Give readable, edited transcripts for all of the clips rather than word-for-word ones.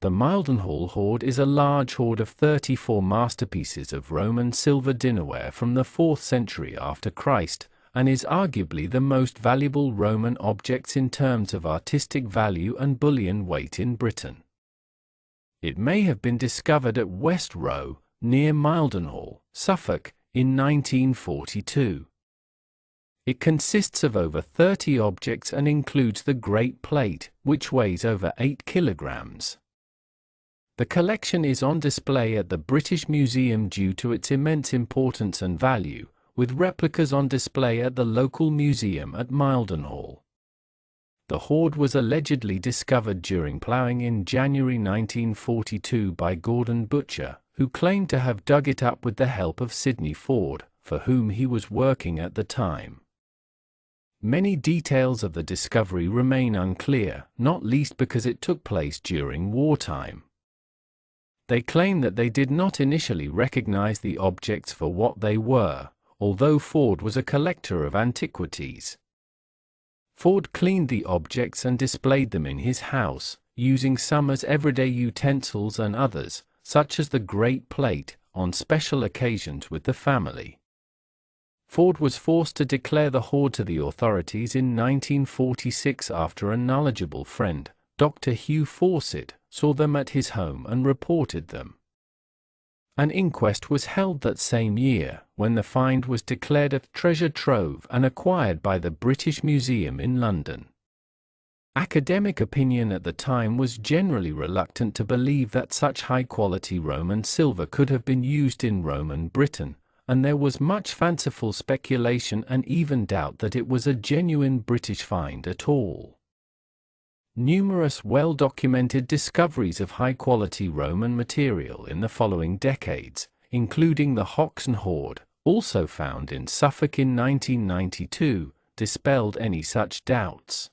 The Mildenhall Hoard is a large hoard of 34 masterpieces of Roman silver dinnerware from the 4th century after Christ, and is arguably the most valuable Roman objects in terms of artistic value and bullion weight in Britain. It may have been discovered at West Row, near Mildenhall, Suffolk, in 1942. It consists of over 30 objects and includes the Great Plate, which weighs over 8 kilograms. The collection is on display at the British Museum due to its immense importance and value, with replicas on display at the local museum at Mildenhall. The hoard was allegedly discovered during ploughing in January 1942 by Gordon Butcher, who claimed to have dug it up with the help of Sidney Ford, for whom he was working at the time. Many details of the discovery remain unclear, not least because it took place during wartime. They claim that they did not initially recognize the objects for what they were, although Ford was a collector of antiquities. Ford cleaned the objects and displayed them in his house, using some as everyday utensils and others, such as the Great Plate, on special occasions with the family. Ford was forced to declare the hoard to the authorities in 1946 after a knowledgeable friend, Dr. Hugh Fawcett, saw them at his home and reported them. An inquest was held that same year, when the find was declared a treasure trove and acquired by the British Museum in London. Academic opinion at the time was generally reluctant to believe that such high-quality Roman silver could have been used in Roman Britain, and there was much fanciful speculation and even doubt that it was a genuine British find at all. Numerous well-documented discoveries of high-quality Roman material in the following decades, including the Hoxton Hoard, also found in Suffolk in 1992, dispelled any such doubts.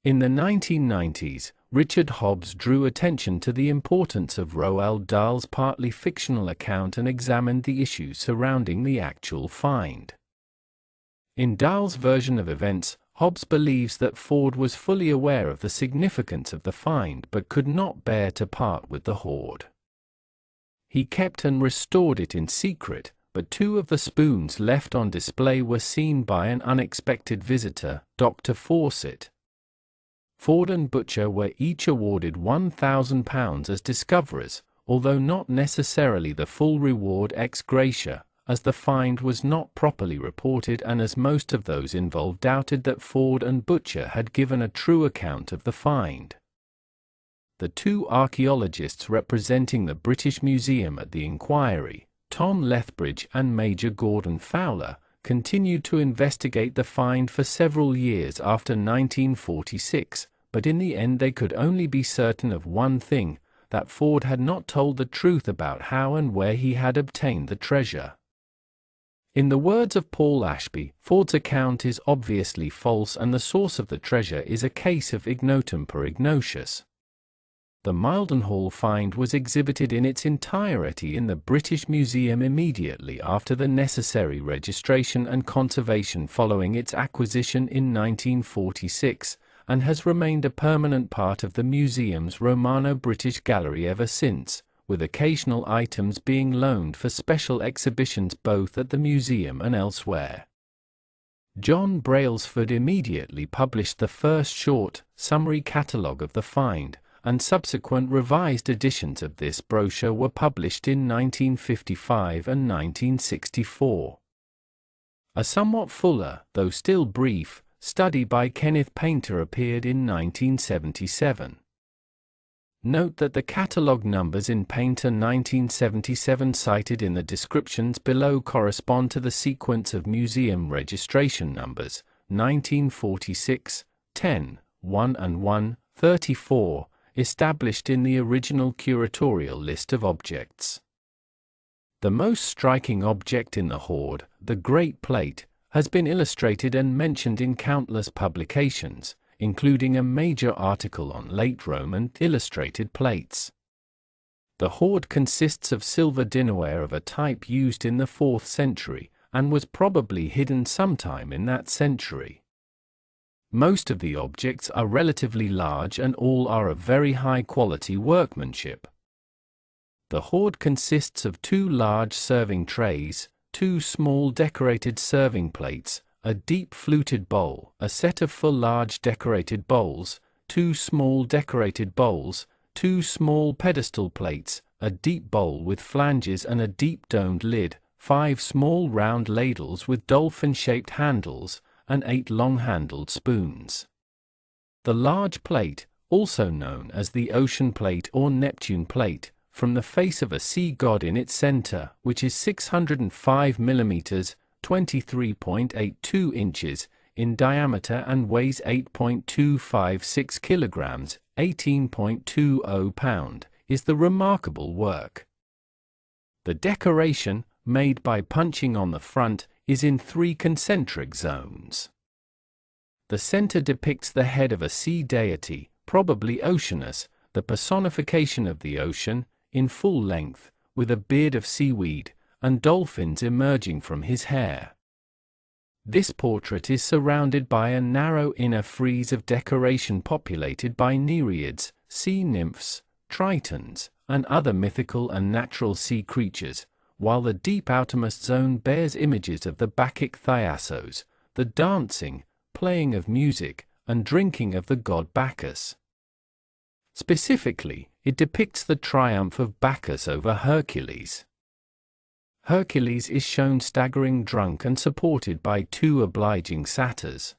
In the 1990s, Richard Hobbs drew attention to the importance of Roald Dahl's partly fictional account and examined the issues surrounding the actual find. In Dahl's version of events, Hobbs believes that Ford was fully aware of the significance of the find but could not bear to part with the hoard. He kept and restored it in secret, but 2 of the spoons left on display were seen by an unexpected visitor, Dr. Fawcett. Ford and Butcher were each awarded £1,000 as discoverers, although not necessarily the full reward ex gratia, as the find was not properly reported and as most of those involved doubted that Ford and Butcher had given a true account of the find. The 2 archaeologists representing the British Museum at the inquiry, Tom Lethbridge and Major Gordon Fowler, continued to investigate the find for several years after 1946, but in the end they could only be certain of one thing, that Ford had not told the truth about how and where he had obtained the treasure. In the words of Paul Ashby, Ford's account is obviously false and the source of the treasure is a case of ignotum per ignatius. The Mildenhall find was exhibited in its entirety in the British Museum immediately after the necessary registration and conservation following its acquisition in 1946, and has remained a permanent part of the museum's Romano-British Gallery ever since, with occasional items being loaned for special exhibitions both at the museum and elsewhere. John Brailsford immediately published the first short, summary catalogue of the find, and subsequent revised editions of this brochure were published in 1955 and 1964. A somewhat fuller, though still brief, study by Kenneth Painter appeared in 1977. Note that the catalogue numbers in Painter 1977 cited in the descriptions below correspond to the sequence of museum registration numbers, 1946, 10, 1 and 1, 34, established in the original curatorial list of objects. The most striking object in the hoard, the Great Plate, has been illustrated and mentioned in countless publications, including a major article on late Roman illustrated plates. The hoard consists of silver dinnerware of a type used in the 4th century, and was probably hidden sometime in that century. Most of the objects are relatively large and all are of very high quality workmanship. The hoard consists of 2 large serving trays, 2 small decorated serving plates, a deep fluted bowl, a set of full large decorated bowls, 2 small decorated bowls, 2 small pedestal plates, a deep bowl with flanges and a deep domed lid, 5 small round ladles with dolphin-shaped handles, and 8 long-handled spoons. The large plate, also known as the ocean plate or Neptune plate, from the face of a sea god in its center, which is 605 mm, 23.82 inches, in diameter and weighs 8.256 kilograms, 18.20 pound, is the remarkable work. The decoration, made by punching on the front, is in 3 concentric zones. The center depicts the head of a sea deity, probably Oceanus, the personification of the ocean, in full length, with a beard of seaweed, and dolphins emerging from his hair. This portrait is surrounded by a narrow inner frieze of decoration populated by nereids, sea nymphs, tritons, and other mythical and natural sea creatures, while the deep outermost zone bears images of the Bacchic Thyisos, the dancing, playing of music, and drinking of the god Bacchus. Specifically, it depicts the triumph of Bacchus over Hercules. Hercules is shown staggering drunk and supported by 2 obliging satyrs.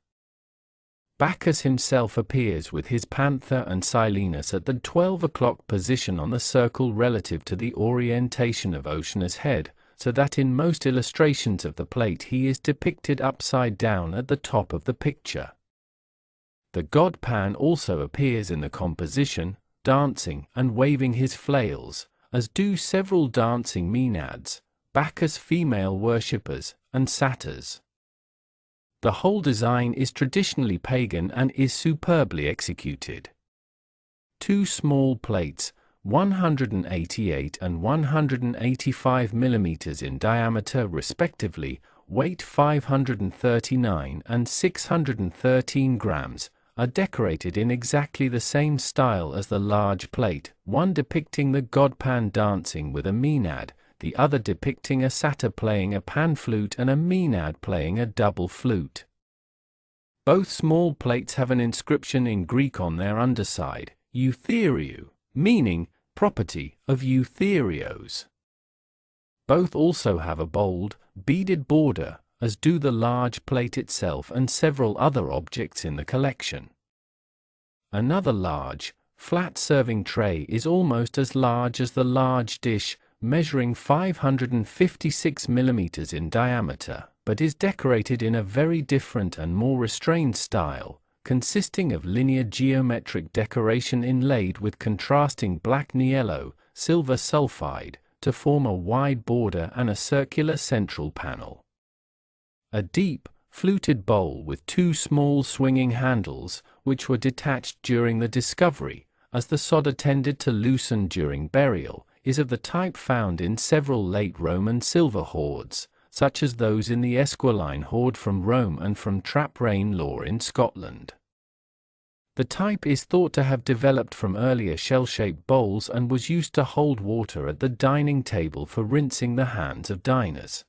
Bacchus himself appears with his panther and Silenus at the 12 o'clock position on the circle relative to the orientation of Oceanus' head, so that in most illustrations of the plate he is depicted upside down at the top of the picture. The god Pan also appears in the composition, dancing and waving his flails, as do several dancing Maenads, Bacchus female worshippers, and satyrs. The whole design is traditionally pagan and is superbly executed. 2 small plates, 188 and 185 mm in diameter respectively, weight 539 and 613 grams, are decorated in exactly the same style as the large plate, one depicting the god Pan dancing with a Maenad, the other depicting a satyr playing a pan flute and a Maenad playing a double flute. Both small plates have an inscription in Greek on their underside, eutheriou, meaning property of eutherios. Both also have a bold, beaded border, as do the large plate itself and several other objects in the collection. Another large, flat serving tray is almost as large as the large dish, measuring 556 mm in diameter, but is decorated in a very different and more restrained style, consisting of linear geometric decoration inlaid with contrasting black niello, silver sulfide, to form a wide border and a circular central panel. A deep, fluted bowl with 2 small swinging handles, which were detached during the discovery, as the solder tended to loosen during burial, is of the type found in several late Roman silver hoards, such as those in the Esquiline hoard from Rome and from Traprain Law in Scotland. The type is thought to have developed from earlier shell-shaped bowls and was used to hold water at the dining table for rinsing the hands of diners.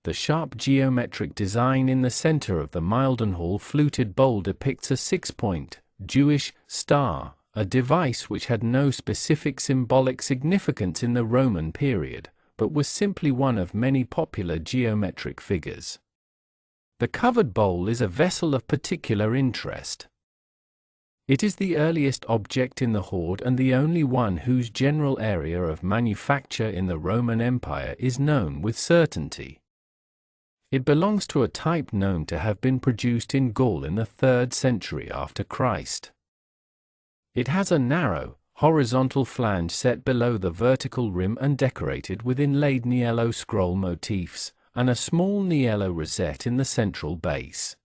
The sharp geometric design in the center of the Mildenhall fluted bowl depicts a 6-point, Jewish star, a device which had no specific symbolic significance in the Roman period, but was simply one of many popular geometric figures. The covered bowl is a vessel of particular interest. It is the earliest object in the hoard and the only one whose general area of manufacture in the Roman Empire is known with certainty. It belongs to a type known to have been produced in Gaul in the 3rd century after Christ. It has a narrow, horizontal flange set below the vertical rim and decorated with inlaid niello scroll motifs, and a small niello rosette in the central base.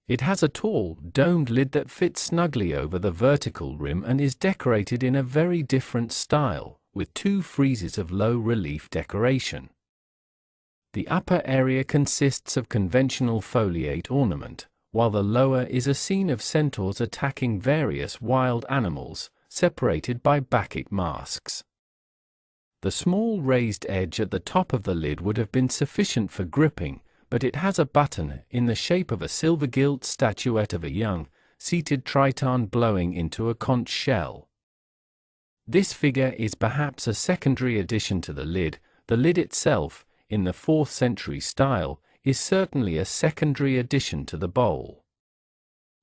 It has a tall, domed lid that fits snugly over the vertical rim and is decorated in a very different style, with 2 friezes of low-relief decoration. The upper area consists of conventional foliate ornament, while the lower is a scene of centaurs attacking various wild animals, separated by Bacchic masks. The small raised edge at the top of the lid would have been sufficient for gripping, but it has a button in the shape of a silver-gilt statuette of a young, seated Triton blowing into a conch shell. This figure is perhaps a secondary addition to the lid. The lid itself, in the 4th century style, is certainly a secondary addition to the bowl.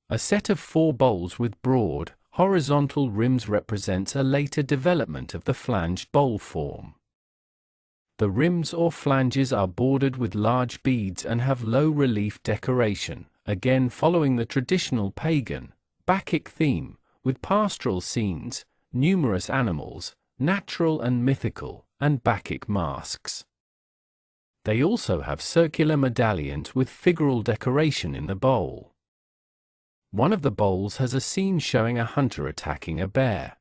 A set of 4 bowls with broad, horizontal rims represents a later development of the flanged bowl form. The rims or flanges are bordered with large beads and have low relief decoration, again following the traditional pagan, Bacchic theme, with pastoral scenes, numerous animals, natural and mythical, and Bacchic masks. They also have circular medallions with figural decoration in the bowl. One of the bowls has a scene showing a hunter attacking a bear.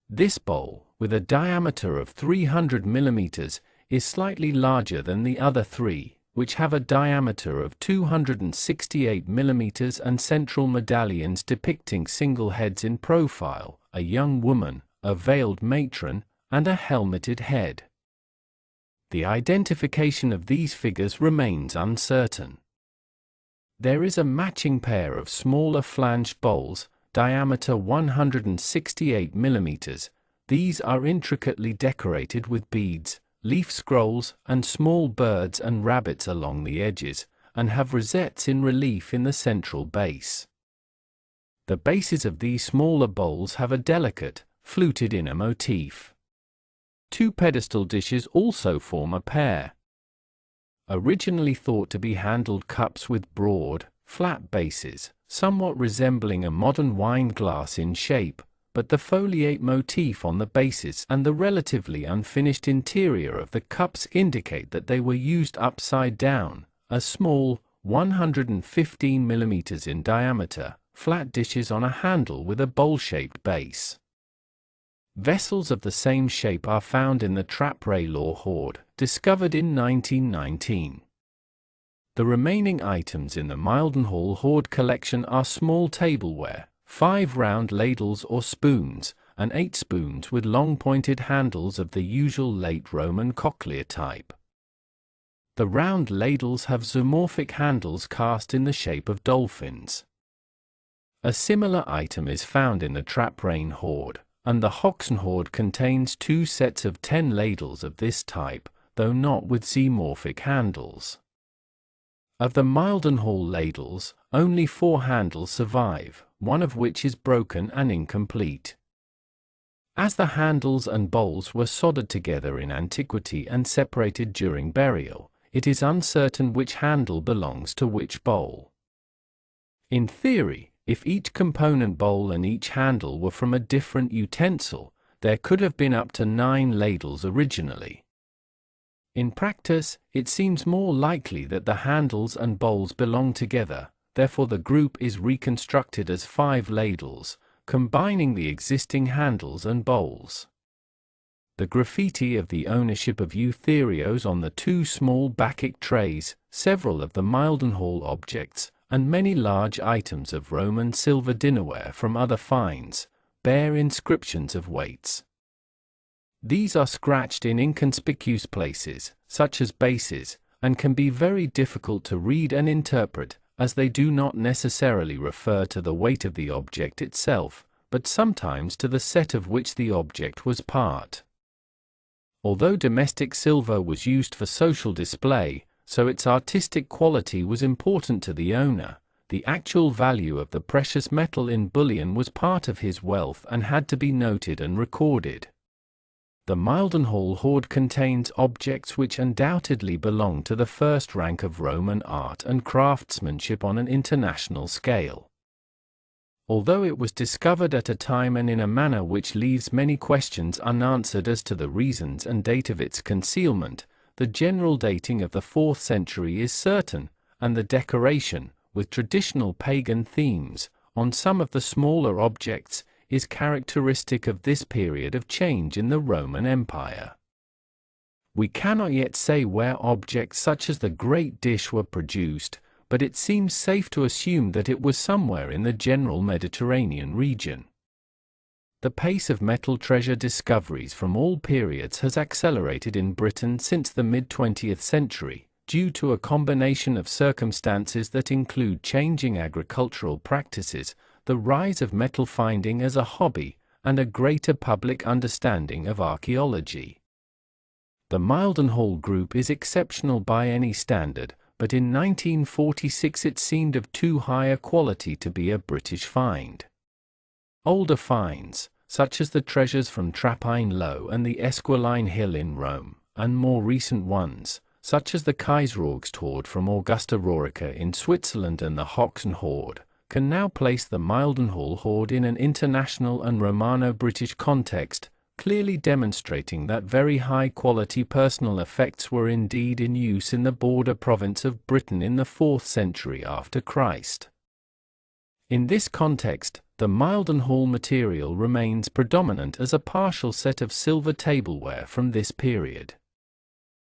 This bowl, with a diameter of 300 mm, is slightly larger than the other 3, which have a diameter of 268 mm and central medallions depicting single heads in profile, a young woman, a veiled matron, and a helmeted head. The identification of these figures remains uncertain. There is a matching pair of smaller flanged bowls, diameter 168 mm. These are intricately decorated with beads, leaf scrolls, and small birds and rabbits along the edges, and have rosettes in relief in the central base. The bases of these smaller bowls have a delicate, fluted inner motif. 2 pedestal dishes also form a pair. Originally thought to be handled cups with broad, flat bases, somewhat resembling a modern wine glass in shape, but the foliate motif on the bases and the relatively unfinished interior of the cups indicate that they were used upside down. A small, 115 mm in diameter, flat dishes on a handle with a bowl-shaped base. Vessels of the same shape are found in the Mildenhall Hoard, discovered in 1919. The remaining items in the Mildenhall Hoard collection are small tableware, 5 round ladles or spoons, and 8 spoons with long pointed handles of the usual late Roman cochlear type. The round ladles have zoomorphic handles cast in the shape of dolphins. A similar item is found in the Mildenhall Hoard, and the Hoard contains 2 sets of 10 ladles of this type, though not with zoomorphic handles. Of the Mildenhall ladles, only 4 handles survive, one of which is broken and incomplete. As the handles and bowls were soldered together in antiquity and separated during burial, it is uncertain which handle belongs to which bowl. In theory, if each component bowl and each handle were from a different utensil, there could have been up to 9 ladles originally. In practice, it seems more likely that the handles and bowls belong together, therefore the group is reconstructed as 5 ladles, combining the existing handles and bowls. The graffiti of the ownership of eutherios on the 2 small Bacchic trays, several of the Mildenhall objects, and many large items of Roman silver dinnerware from other finds, bear inscriptions of weights. These are scratched in inconspicuous places, such as bases, and can be very difficult to read and interpret, as they do not necessarily refer to the weight of the object itself, but sometimes to the set of which the object was part. Although domestic silver was used for social display, so its artistic quality was important to the owner, the actual value of the precious metal in bullion was part of his wealth and had to be noted and recorded. The Mildenhall Hoard contains objects which undoubtedly belong to the first rank of Roman art and craftsmanship on an international scale. Although it was discovered at a time and in a manner which leaves many questions unanswered as to the reasons and date of its concealment, the general dating of the 4th century is certain, and the decoration, with traditional pagan themes, on some of the smaller objects, is characteristic of this period of change in the Roman Empire. We cannot yet say where objects such as the Great Dish were produced, but it seems safe to assume that it was somewhere in the general Mediterranean region. The pace of metal treasure discoveries from all periods has accelerated in Britain since the mid-20th century, due to a combination of circumstances that include changing agricultural practices, the rise of metal finding as a hobby, and a greater public understanding of archaeology. The Mildenhall group is exceptional by any standard, but in 1946 it seemed of too high a quality to be a British find. Older finds, such as the treasures from Trappine Low and the Esquiline Hill in Rome, and more recent ones, such as the Kaiserorgst Hoard from Augusta Raurica in Switzerland and the Hobbs, can now place the Mildenhall Hoard in an international and Romano-British context, clearly demonstrating that very high-quality personal effects were indeed in use in the border province of Britain in the 4th century after Christ. In this context, the Mildenhall material remains predominant as a partial set of silver tableware from this period.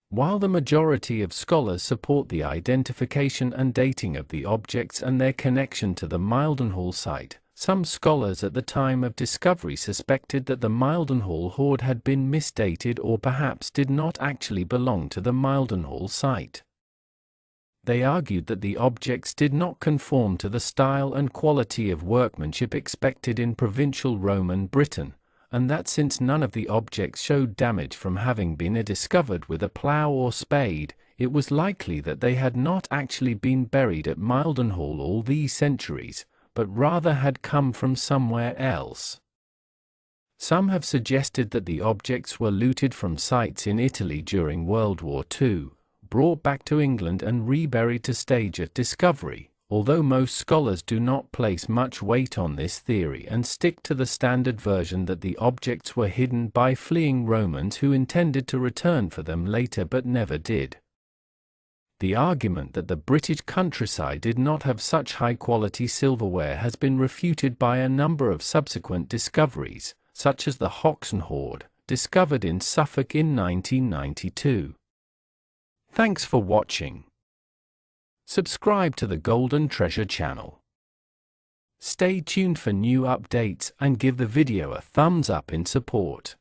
While the majority of scholars support the identification and dating of the objects and their connection to the Mildenhall site, some scholars at the time of discovery suspected that the Mildenhall hoard had been misdated or perhaps did not actually belong to the Mildenhall site. They argued that the objects did not conform to the style and quality of workmanship expected in provincial Roman Britain, and that since none of the objects showed damage from having been discovered with a plough or spade, it was likely that they had not actually been buried at Mildenhall all these centuries, but rather had come from somewhere else. Some have suggested that the objects were looted from sites in Italy during World War II, brought back to England and reburied to stage a discovery, although most scholars do not place much weight on this theory and stick to the standard version that the objects were hidden by fleeing Romans who intended to return for them later but never did. The argument that the British countryside did not have such high-quality silverware has been refuted by a number of subsequent discoveries, such as the Hoxton Hoard, discovered in Suffolk in 1992. Thanks for watching. Subscribe to the Golden Treasure channel. Stay tuned for new updates and give the video a thumbs up in support.